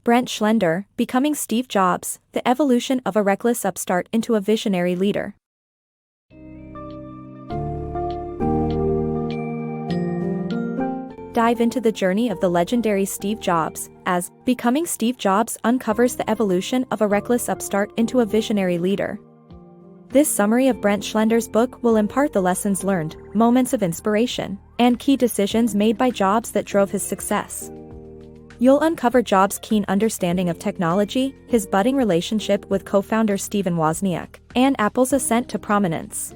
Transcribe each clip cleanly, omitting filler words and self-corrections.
Brent Schlender, Becoming Steve Jobs, The Evolution of a Reckless Upstart into a Visionary Leader. Dive into the journey of the legendary Steve Jobs, as Becoming Steve Jobs uncovers the evolution of a reckless upstart into a visionary leader. This summary of Brent Schlender's book will impart the lessons learned, moments of inspiration, and key decisions made by Jobs that drove his success. You'll uncover Jobs' keen understanding of technology, his budding relationship with co-founder Stephen Wozniak, and Apple's ascent to prominence.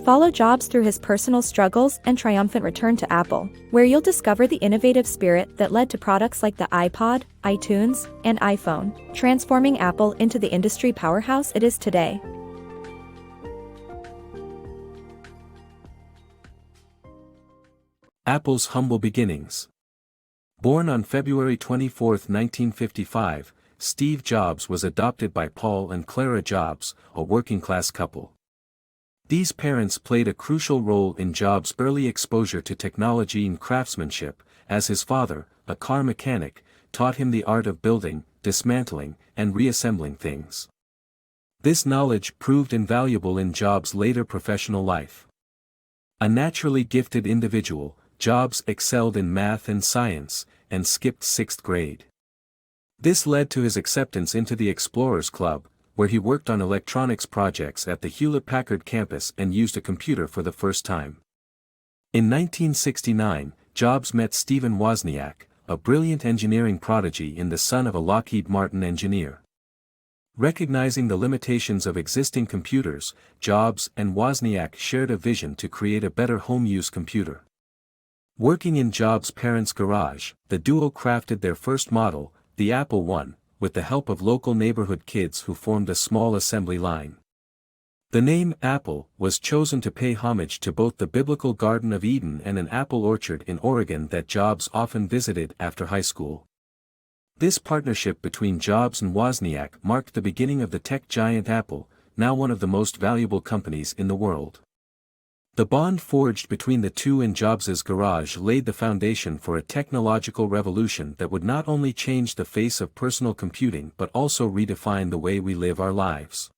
Follow Jobs through his personal struggles and triumphant return to Apple, where you'll discover the innovative spirit that led to products like the iPod, iTunes, and iPhone, transforming Apple into the industry powerhouse it is today. Apple's humble beginnings. Born on February 24, 1955, Steve Jobs was adopted by Paul and Clara Jobs, a working-class couple. These parents played a crucial role in Jobs' early exposure to technology and craftsmanship, as his father, a car mechanic, taught him the art of building, dismantling, and reassembling things. This knowledge proved invaluable in Jobs' later professional life. A naturally gifted individual, Jobs excelled in math and science, and skipped 6th grade. This led to his acceptance into the Explorers Club, where he worked on electronics projects at the Hewlett-Packard campus and used a computer for the first time. In 1969, Jobs met Stephen Wozniak, a brilliant engineering prodigy and the son of a Lockheed Martin engineer. Recognizing the limitations of existing computers, Jobs and Wozniak shared a vision to create a better home-use computer. Working in Jobs' parents' garage, the duo crafted their first model, the Apple I, with the help of local neighborhood kids who formed a small assembly line. The name Apple was chosen to pay homage to both the biblical Garden of Eden and an apple orchard in Oregon that Jobs often visited after high school. This partnership between Jobs and Wozniak marked the beginning of the tech giant Apple, now one of the most valuable companies in the world. The bond forged between the two in Jobs' garage laid the foundation for a technological revolution that would not only change the face of personal computing but also redefine the way we live our lives.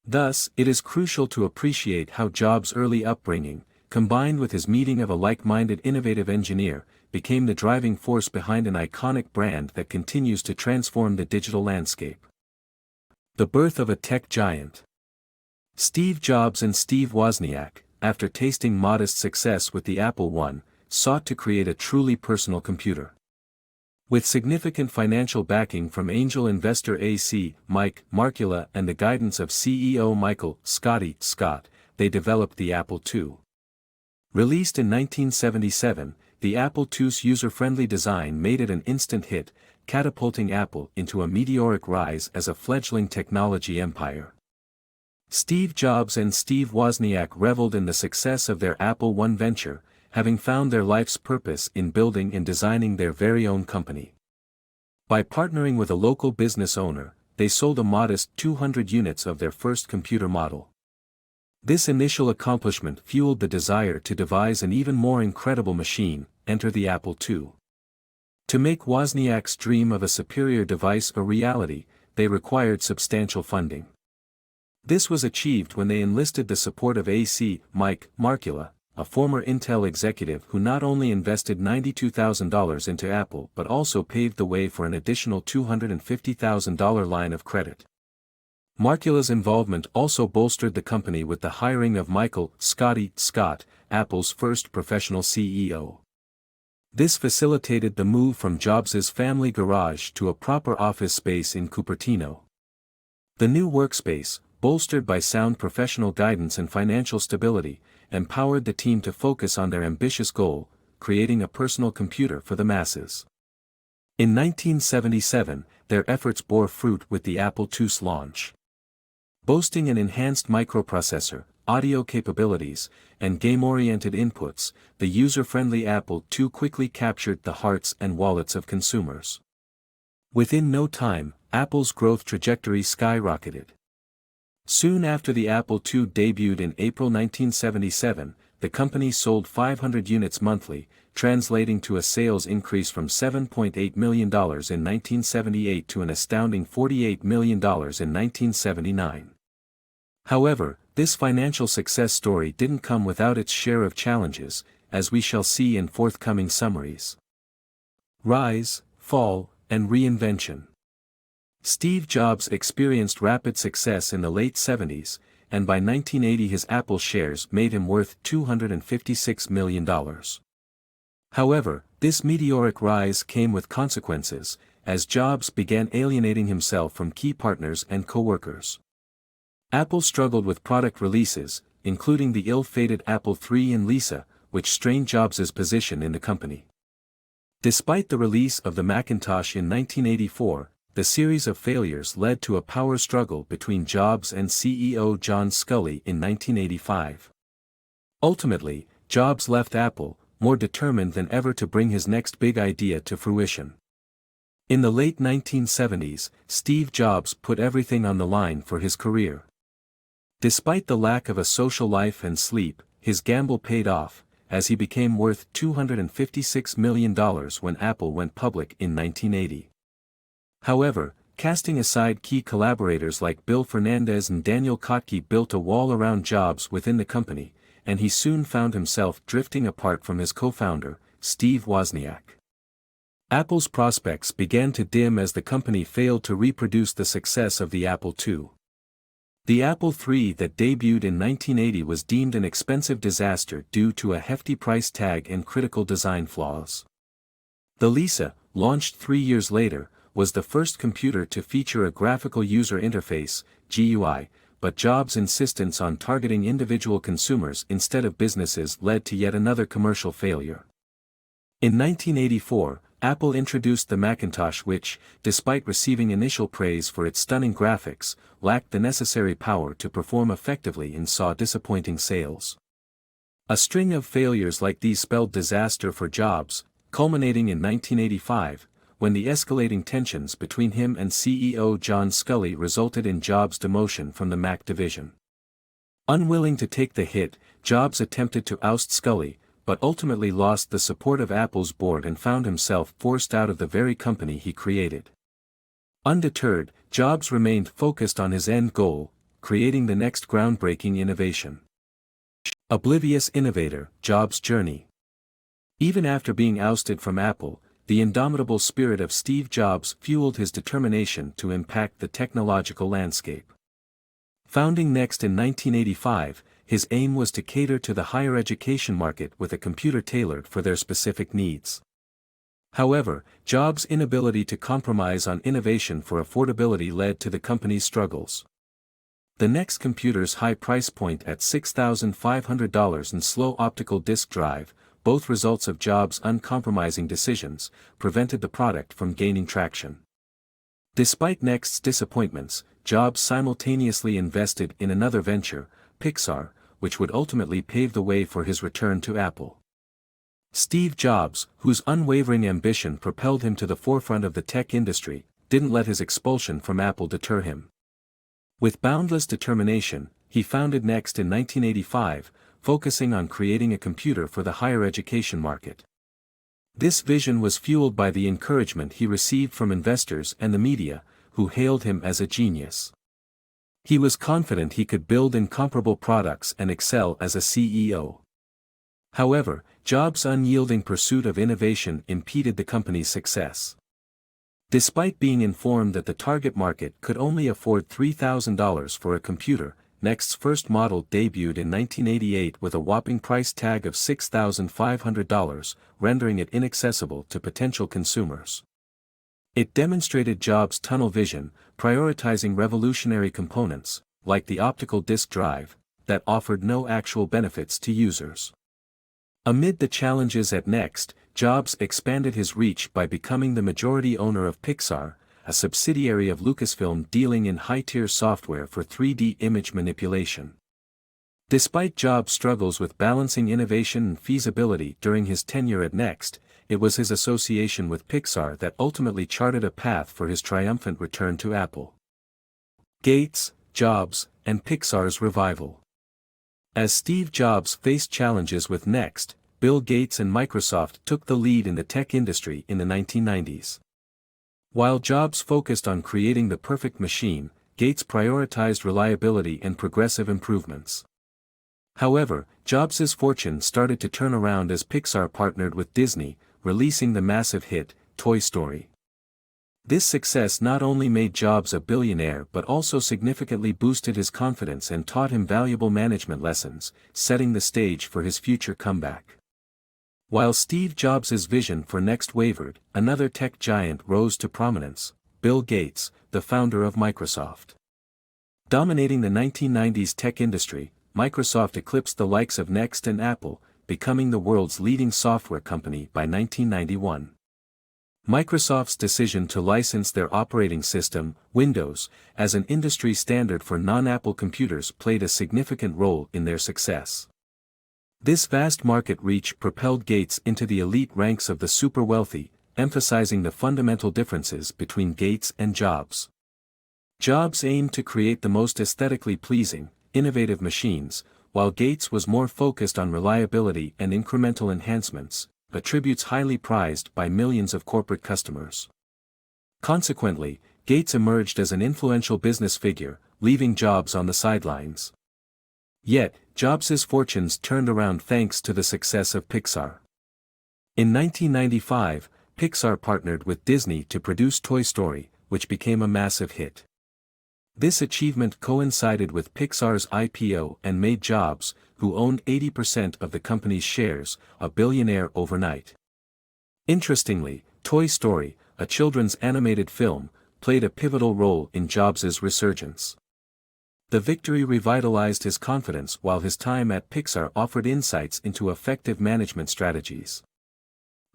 Thus, it is crucial to appreciate how Jobs' early upbringing, combined with his meeting of a like-minded innovative engineer, became the driving force behind an iconic brand that continues to transform the digital landscape. The birth of a tech giant. Steve Jobs and Steve Wozniak, after tasting modest success with the Apple I, sought to create a truly personal computer. With significant financial backing from angel investor A.C. Mike Markula and the guidance of CEO Michael Scotty Scott, they developed the Apple II. Released in 1977, the Apple II's user-friendly design made it an instant hit, catapulting Apple into a meteoric rise as a fledgling technology empire. Steve Jobs and Steve Wozniak reveled in the success of their Apple I venture, having found their life's purpose in building and designing their very own company. By partnering with a local business owner, they sold a modest 200 units of their first computer model. This initial accomplishment fueled the desire to devise an even more incredible machine, enter the Apple II. To make Wozniak's dream of a superior device a reality, they required substantial funding. This was achieved when they enlisted the support of A.C. Mike Markula, a former Intel executive who not only invested $92,000 into Apple but also paved the way for an additional $250,000 line of credit. Markula's involvement also bolstered the company with the hiring of Michael Scotty Scott, Apple's first professional CEO. This facilitated the move from Jobs' family garage to a proper office space in Cupertino. The new workspace, bolstered by sound professional guidance and financial stability, empowered the team to focus on their ambitious goal, creating a personal computer for the masses. In 1977, their efforts bore fruit with the Apple II's launch. Boasting an enhanced microprocessor, audio capabilities, and game-oriented inputs, the user-friendly Apple II quickly captured the hearts and wallets of consumers. Within no time, Apple's growth trajectory skyrocketed. Soon after the Apple II debuted in April 1977, the company sold 500 units monthly, translating to a sales increase from $7.8 million in 1978 to an astounding $48 million in 1979. However, this financial success story didn't come without its share of challenges, as we shall see in forthcoming summaries. Rise, Fall, and Reinvention. Steve Jobs experienced rapid success in the late 70s, and by 1980 his Apple shares made him worth $256 million. However, this meteoric rise came with consequences, as Jobs began alienating himself from key partners and co-workers. Apple struggled with product releases, including the ill-fated Apple III and Lisa, which strained Jobs' position in the company. Despite the release of the Macintosh in 1984, the series of failures led to a power struggle between Jobs and CEO John Sculley in 1985. Ultimately, Jobs left Apple, more determined than ever to bring his next big idea to fruition. In the late 1970s, Steve Jobs put everything on the line for his career. Despite the lack of a social life and sleep, his gamble paid off, as he became worth $256 million when Apple went public in 1980. However, casting aside key collaborators like Bill Fernandez and Daniel Kotke built a wall around Jobs within the company, and he soon found himself drifting apart from his co-founder, Steve Wozniak. Apple's prospects began to dim as the company failed to reproduce the success of the Apple II. The Apple III that debuted in 1980 was deemed an expensive disaster due to a hefty price tag and critical design flaws. The Lisa, launched 3 years later, was the first computer to feature a graphical user interface, GUI, but Jobs' insistence on targeting individual consumers instead of businesses led to yet another commercial failure. In 1984, Apple introduced the Macintosh which, despite receiving initial praise for its stunning graphics, lacked the necessary power to perform effectively and saw disappointing sales. A string of failures like these spelled disaster for Jobs, culminating in 1985, when the escalating tensions between him and CEO John Sculley resulted in Jobs' demotion from the Mac division. Unwilling to take the hit, Jobs attempted to oust Sculley, but ultimately lost the support of Apple's board and found himself forced out of the very company he created. Undeterred, Jobs remained focused on his end goal, creating the next groundbreaking innovation. Oblivious Innovator, Jobs' Journey. Even after being ousted from Apple, the indomitable spirit of Steve Jobs fueled his determination to impact the technological landscape. Founding Next in 1985, his aim was to cater to the higher education market with a computer tailored for their specific needs. However, Jobs' inability to compromise on innovation for affordability led to the company's struggles. The Next computer's high price point at $6,500 and slow optical disk drive, both results of Jobs' uncompromising decisions, prevented the product from gaining traction. Despite Next's disappointments, Jobs simultaneously invested in another venture, Pixar, which would ultimately pave the way for his return to Apple. Steve Jobs, whose unwavering ambition propelled him to the forefront of the tech industry, didn't let his expulsion from Apple deter him. With boundless determination, he founded Next in 1985, focusing on creating a computer for the higher education market. This vision was fueled by the encouragement he received from investors and the media, who hailed him as a genius. He was confident he could build incomparable products and excel as a CEO. However, Jobs' unyielding pursuit of innovation impeded the company's success. Despite being informed that the target market could only afford $3,000 for a computer, Next's first model debuted in 1988 with a whopping price tag of $6,500, rendering it inaccessible to potential consumers. It demonstrated Jobs' tunnel vision, prioritizing revolutionary components, like the optical disk drive, that offered no actual benefits to users. Amid the challenges at Next, Jobs expanded his reach by becoming the majority owner of Pixar, a subsidiary of Lucasfilm dealing in high-tier software for 3D image manipulation. Despite Jobs' struggles with balancing innovation and feasibility during his tenure at Next, it was his association with Pixar that ultimately charted a path for his triumphant return to Apple. Gates, Jobs, and Pixar's revival. As Steve Jobs faced challenges with Next, Bill Gates and Microsoft took the lead in the tech industry in the 1990s. While Jobs focused on creating the perfect machine, Gates prioritized reliability and progressive improvements. However, Jobs' fortune started to turn around as Pixar partnered with Disney, releasing the massive hit, Toy Story. This success not only made Jobs a billionaire but also significantly boosted his confidence and taught him valuable management lessons, setting the stage for his future comeback. While Steve Jobs' vision for Next wavered, another tech giant rose to prominence, Bill Gates, the founder of Microsoft. Dominating the 1990s tech industry, Microsoft eclipsed the likes of Next and Apple, becoming the world's leading software company by 1991. Microsoft's decision to license their operating system, Windows, as an industry standard for non-Apple computers played a significant role in their success. This vast market reach propelled Gates into the elite ranks of the super-wealthy, emphasizing the fundamental differences between Gates and Jobs. Jobs aimed to create the most aesthetically pleasing, innovative machines, while Gates was more focused on reliability and incremental enhancements, attributes highly prized by millions of corporate customers. Consequently, Gates emerged as an influential business figure, leaving Jobs on the sidelines. Yet, Jobs' fortunes turned around thanks to the success of Pixar. In 1995, Pixar partnered with Disney to produce Toy Story, which became a massive hit. This achievement coincided with Pixar's IPO and made Jobs, who owned 80% of the company's shares, a billionaire overnight. Interestingly, Toy Story, a children's animated film, played a pivotal role in Jobs' resurgence. The victory revitalized his confidence while his time at Pixar offered insights into effective management strategies.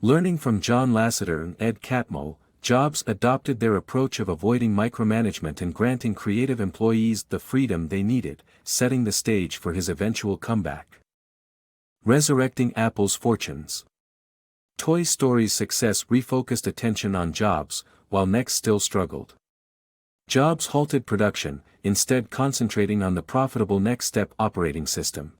Learning from John Lasseter and Ed Catmull, Jobs adopted their approach of avoiding micromanagement and granting creative employees the freedom they needed, setting the stage for his eventual comeback. Resurrecting Apple's fortunes. Toy Story's success refocused attention on Jobs, while Next still struggled. Jobs halted production, instead concentrating on the profitable Next Step operating system.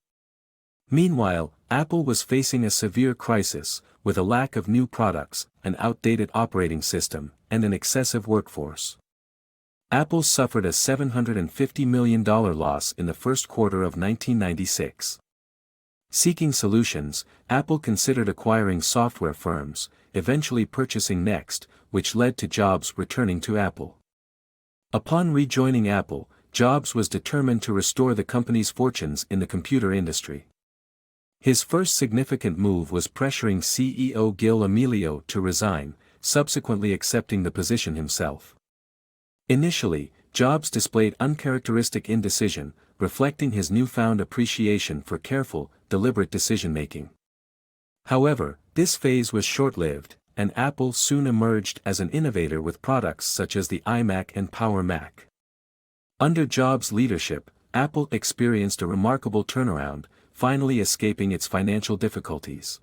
Meanwhile, Apple was facing a severe crisis, with a lack of new products, an outdated operating system, and an excessive workforce. Apple suffered a $750 million loss in the first quarter of 1996. Seeking solutions, Apple considered acquiring software firms, eventually purchasing Next, which led to Jobs returning to Apple. Upon rejoining Apple, Jobs was determined to restore the company's fortunes in the computer industry. His first significant move was pressuring CEO Gil Amelio to resign, subsequently accepting the position himself. Initially, Jobs displayed uncharacteristic indecision, reflecting his newfound appreciation for careful, deliberate decision-making. However, this phase was short-lived, and Apple soon emerged as an innovator with products such as the iMac and Power Mac. Under Jobs' leadership, Apple experienced a remarkable turnaround, finally escaping its financial difficulties.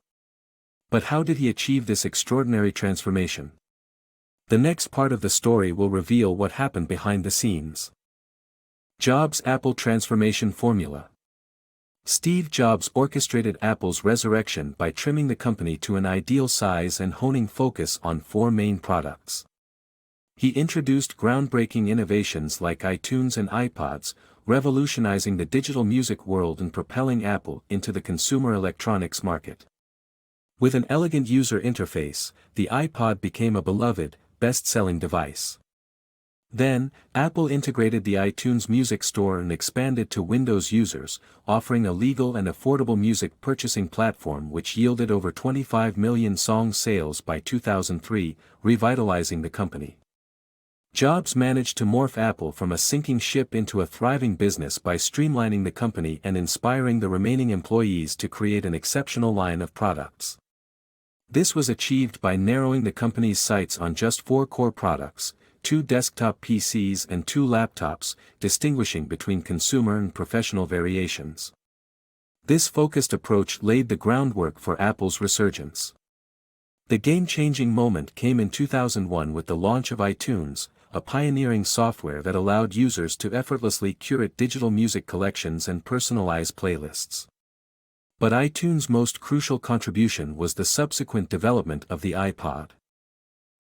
But how did he achieve this extraordinary transformation? The next part of the story will reveal what happened behind the scenes. Jobs' Apple Transformation Formula. Steve Jobs orchestrated Apple's resurrection by trimming the company to an ideal size and honing focus on four main products. He introduced groundbreaking innovations like iTunes and iPods, revolutionizing the digital music world and propelling Apple into the consumer electronics market. With an elegant user interface, the iPod became a beloved, best-selling device. Then, Apple integrated the iTunes Music Store and expanded to Windows users, offering a legal and affordable music purchasing platform which yielded over 25 million song sales by 2003, revitalizing the company. Jobs managed to morph Apple from a sinking ship into a thriving business by streamlining the company and inspiring the remaining employees to create an exceptional line of products. This was achieved by narrowing the company's sights on just 4 core products, 2 desktop PCs and 2 laptops, distinguishing between consumer and professional variations. This focused approach laid the groundwork for Apple's resurgence. The game-changing moment came in 2001 with the launch of iTunes, a pioneering software that allowed users to effortlessly curate digital music collections and personalize playlists. But iTunes' most crucial contribution was the subsequent development of the iPod.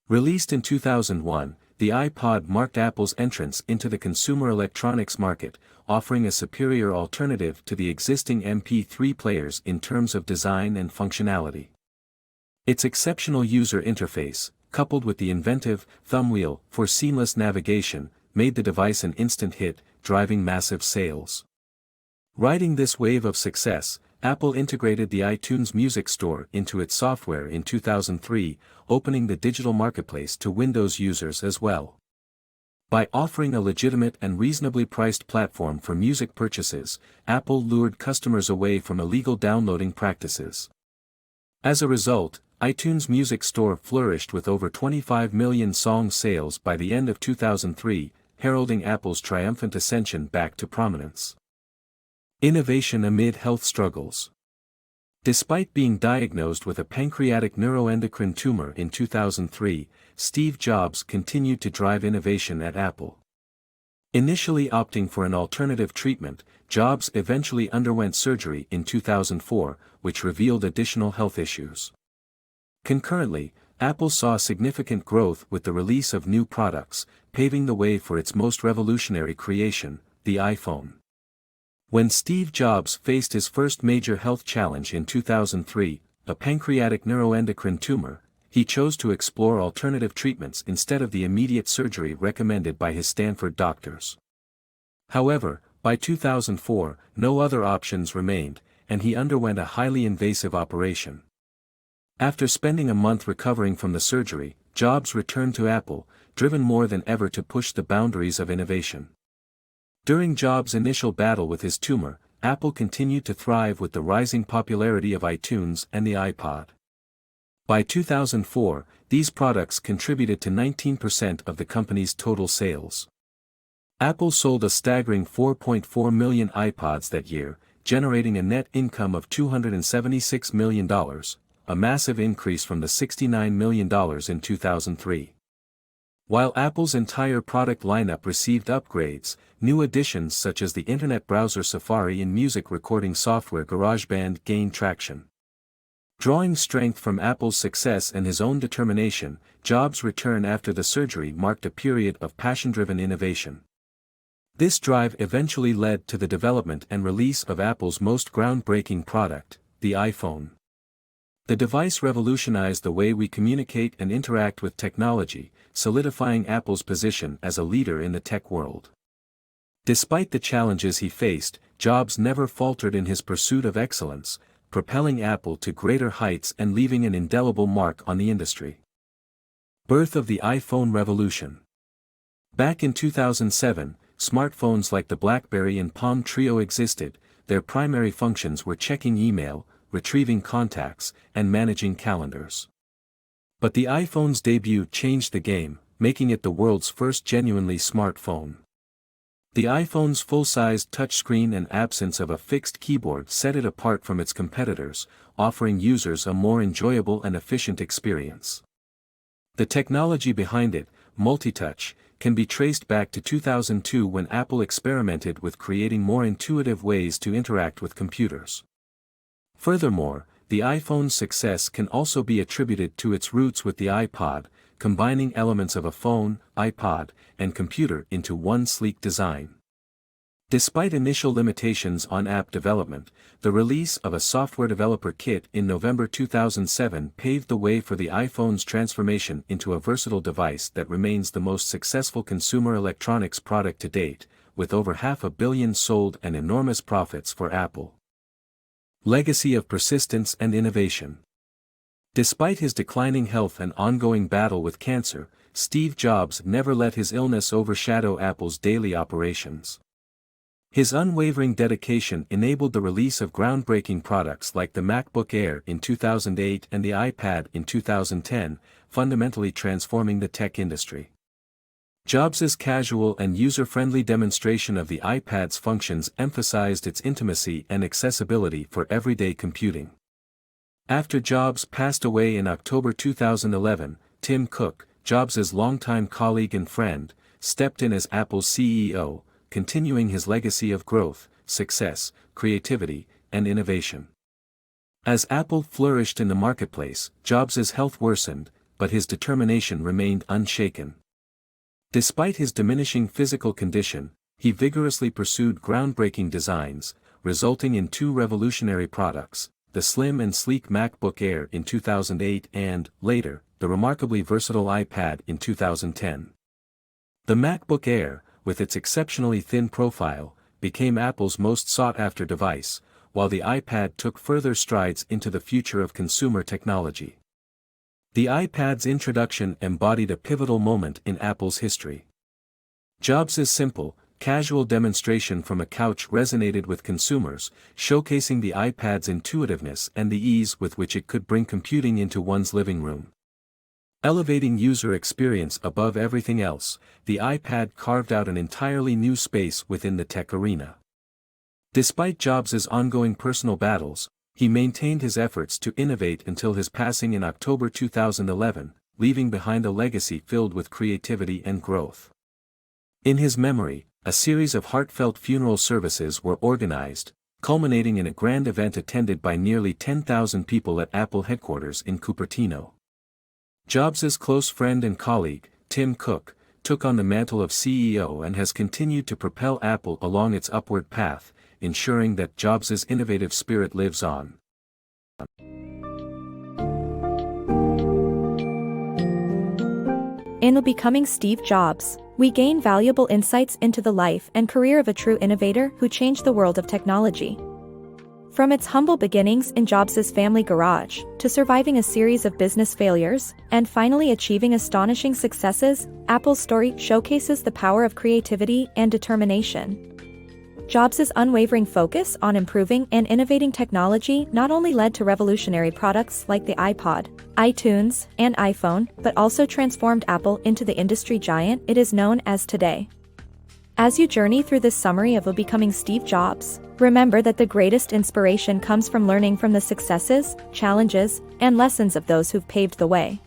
Released in 2001, the iPod marked Apple's entrance into the consumer electronics market, offering a superior alternative to the existing MP3 players in terms of design and functionality. Its exceptional user interface, coupled with the inventive thumbwheel for seamless navigation, made the device an instant hit, driving massive sales. Riding this wave of success, Apple integrated the iTunes Music Store into its software in 2003, opening the digital marketplace to Windows users as well. By offering a legitimate and reasonably priced platform for music purchases, Apple lured customers away from illegal downloading practices. As a result, iTunes Music Store flourished with over 25 million song sales by the end of 2003, heralding Apple's triumphant ascension back to prominence. Innovation amid health struggles. Despite being diagnosed with a pancreatic neuroendocrine tumor in 2003, Steve Jobs continued to drive innovation at Apple. Initially opting for an alternative treatment, Jobs eventually underwent surgery in 2004, which revealed additional health issues. Concurrently, Apple saw significant growth with the release of new products, paving the way for its most revolutionary creation, the iPhone. When Steve Jobs faced his first major health challenge in 2003, a pancreatic neuroendocrine tumor, he chose to explore alternative treatments instead of the immediate surgery recommended by his Stanford doctors. However, by 2004, no other options remained, and he underwent a highly invasive operation. After spending a month recovering from the surgery, Jobs returned to Apple, driven more than ever to push the boundaries of innovation. During Jobs' initial battle with his tumor, Apple continued to thrive with the rising popularity of iTunes and the iPod. By 2004, these products contributed to 19% of the company's total sales. Apple sold a staggering 4.4 million iPods that year, generating a net income of $276 million, a massive increase from the $69 million in 2003. While Apple's entire product lineup received upgrades, new additions such as the Internet browser Safari and music recording software GarageBand gained traction. Drawing strength from Apple's success and his own determination, Jobs' return after the surgery marked a period of passion-driven innovation. This drive eventually led to the development and release of Apple's most groundbreaking product, the iPhone. The device revolutionized the way we communicate and interact with technology, solidifying Apple's position as a leader in the tech world. Despite the challenges he faced, Jobs never faltered in his pursuit of excellence, propelling Apple to greater heights and leaving an indelible mark on the industry. Birth of the iPhone revolution. Back in 2007, smartphones like the BlackBerry and Palm Trio existed. Their primary functions were checking email, retrieving contacts, and managing calendars. But the iPhone's debut changed the game, making it the world's first genuinely smart phone. The iPhone's full-sized touchscreen and absence of a fixed keyboard set it apart from its competitors, offering users a more enjoyable and efficient experience. The technology behind it, multi-touch, can be traced back to 2002 when Apple experimented with creating more intuitive ways to interact with computers. Furthermore, the iPhone's success can also be attributed to its roots with the iPod, combining elements of a phone, iPod, and computer into one sleek design. Despite initial limitations on app development, the release of a software developer kit in November 2007 paved the way for the iPhone's transformation into a versatile device that remains the most successful consumer electronics product to date, with over 500 million sold and enormous profits for Apple. Legacy of persistence and innovation. Despite his declining health and ongoing battle with cancer, Steve Jobs never let his illness overshadow Apple's daily operations. His unwavering dedication enabled the release of groundbreaking products like the MacBook Air in 2008 and the iPad in 2010, fundamentally transforming the tech industry. Jobs' casual and user-friendly demonstration of the iPad's functions emphasized its intimacy and accessibility for everyday computing. After Jobs passed away in October 2011, Tim Cook, Jobs' longtime colleague and friend, stepped in as Apple's CEO, continuing his legacy of growth, success, creativity, and innovation. As Apple flourished in the marketplace, Jobs' health worsened, but his determination remained unshaken. Despite his diminishing physical condition, he vigorously pursued groundbreaking designs, resulting in two revolutionary products, the slim and sleek MacBook Air in 2008 and, later, the remarkably versatile iPad in 2010. The MacBook Air, with its exceptionally thin profile, became Apple's most sought-after device, while the iPad took further strides into the future of consumer technology. The iPad's introduction embodied a pivotal moment in Apple's history. Jobs' simple, casual demonstration from a couch resonated with consumers, showcasing the iPad's intuitiveness and the ease with which it could bring computing into one's living room. Elevating user experience above everything else, the iPad carved out an entirely new space within the tech arena. Despite Jobs' ongoing personal battles, he maintained his efforts to innovate until his passing in October 2011, leaving behind a legacy filled with creativity and growth. In his memory, a series of heartfelt funeral services were organized, culminating in a grand event attended by nearly 10,000 people at Apple headquarters in Cupertino. Jobs' close friend and colleague, Tim Cook, took on the mantle of CEO and has continued to propel Apple along its upward path, ensuring that Jobs' innovative spirit lives on. In Becoming Steve Jobs, we gain valuable insights into the life and career of a true innovator who changed the world of technology. From its humble beginnings in Jobs' family garage, to surviving a series of business failures, and finally achieving astonishing successes, Apple's story showcases the power of creativity and determination. Jobs' unwavering focus on improving and innovating technology not only led to revolutionary products like the iPod, iTunes, and iPhone, but also transformed Apple into the industry giant it is known as today. As you journey through this summary of Becoming Steve Jobs, remember that the greatest inspiration comes from learning from the successes, challenges, and lessons of those who've paved the way.